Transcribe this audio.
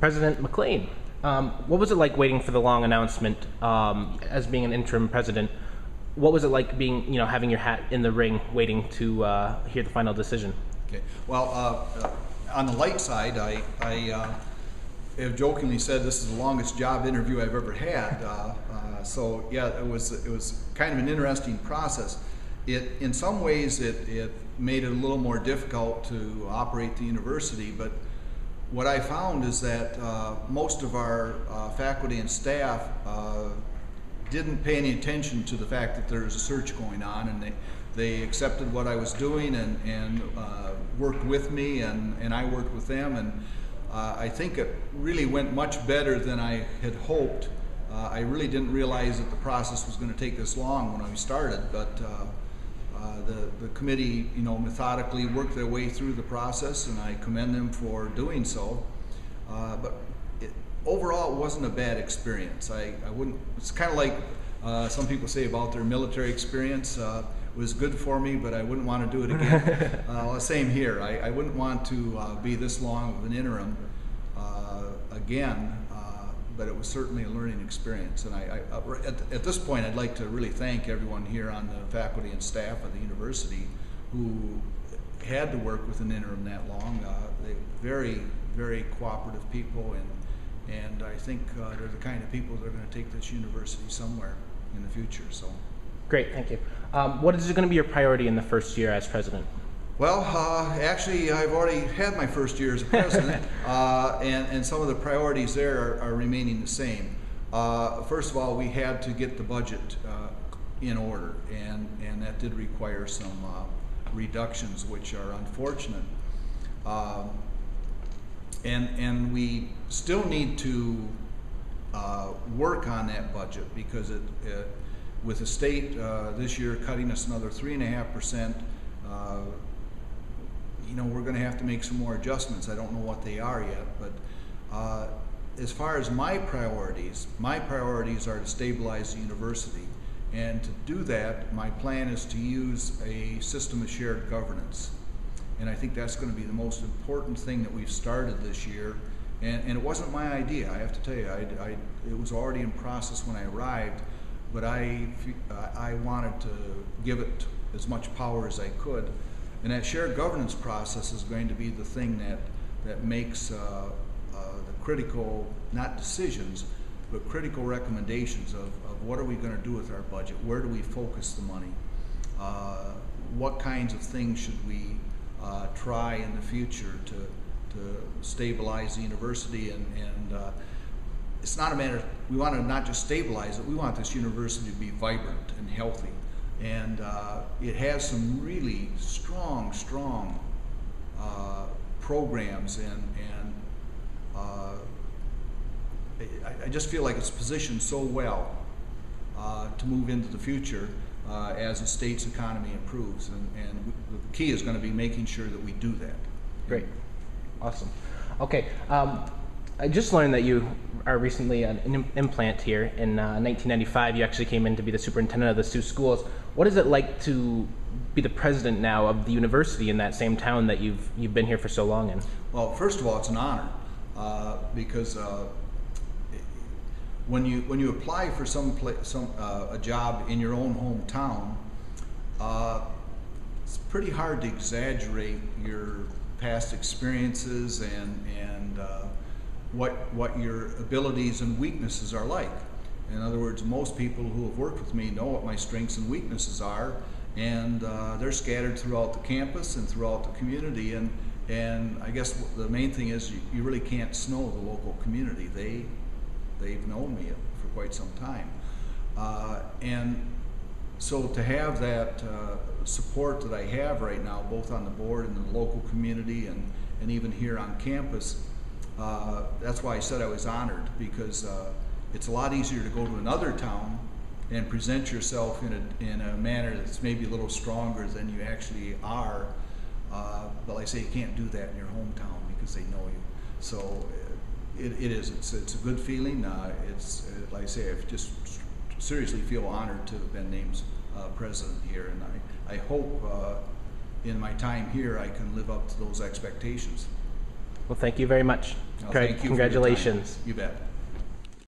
President McLain, what was it like waiting for the long announcement as being an interim president? What was it like being, having your hat in the ring, waiting to hear the final decision? Okay. Well, on the light side, I have jokingly said this is the longest job interview I've ever had. So yeah, it was kind of an interesting process. In some ways, it made it a little more difficult to operate the university, but what I found is that most of our faculty and staff didn't pay any attention to the fact that there's a search going on, and they accepted what I was doing and worked with me, and I worked with them, and I think it really went much better than I had hoped. I really didn't realize that the process was going to take this long when we started, but the committee, methodically worked their way through the process, and I commend them for doing so. But overall, it wasn't a bad experience. I wouldn't. It's kind of like some people say about their military experience. It was good for me, but I wouldn't want to do it again. Same here. I wouldn't want to be this long of an interim again. But it was certainly a learning experience, and at this point I'd like to really thank everyone here on the faculty and staff of the university who had to work with an interim that long. They're very, very cooperative people, and I think they're the kind of people that are going to take this university somewhere in the future. So, great, thank you. What is going to be your priority in the first year as president? Well, actually, I've already had my first year as a president, and some of the priorities there are remaining the same. First of all, we had to get the budget in order, and that did require some reductions, which are unfortunate. And we still need to work on that budget, because with the state this year cutting us another 3.5%, we're going to have to make some more adjustments. I don't know what they are yet, but as far as my priorities are to stabilize the university, and to do that, my plan is to use a system of shared governance, and I think that's going to be the most important thing that we've started this year. And it wasn't my idea, I have to tell you. It was already in process when I arrived, but I wanted to give it as much power as I could. And that shared governance process is going to be the thing that makes the critical, not decisions, but critical recommendations of what are we going to do with our budget, where do we focus the money, what kinds of things should we try in the future to stabilize the university, and it's not a matter, we want to not just stabilize it, we want this university to be vibrant and healthy. And it has some really strong programs, and I just feel like it's positioned so well to move into the future as the state's economy improves. And the key is going to be making sure that we do that. Great. Awesome. Okay. I just learned that you are recently an implant here. In 1995, you actually came in to be the superintendent of the Sioux schools. What is it like to be the president now of the university in that same town that you've been here for so long in? Well, first of all, it's an honor because when you apply for a job in your own hometown, it's pretty hard to exaggerate your past experiences and what your abilities and weaknesses are like. In other words, most people who have worked with me know what my strengths and weaknesses are, and they're scattered throughout the campus and throughout the community. And I guess the main thing is you really can't snow the local community. They've known me for quite some time, and so to have that support that I have right now, both on the board and the local community, and even here on campus. That's why I said I was honored, because it's a lot easier to go to another town and present yourself in a manner that's maybe a little stronger than you actually are. But like I say, you can't do that in your hometown because they know you. So it's a good feeling. It's like I say, I just seriously feel honored to have been named president here, and I hope in my time here I can live up to those expectations. Well, thank you very much. Thank you for your time. Congratulations. You bet.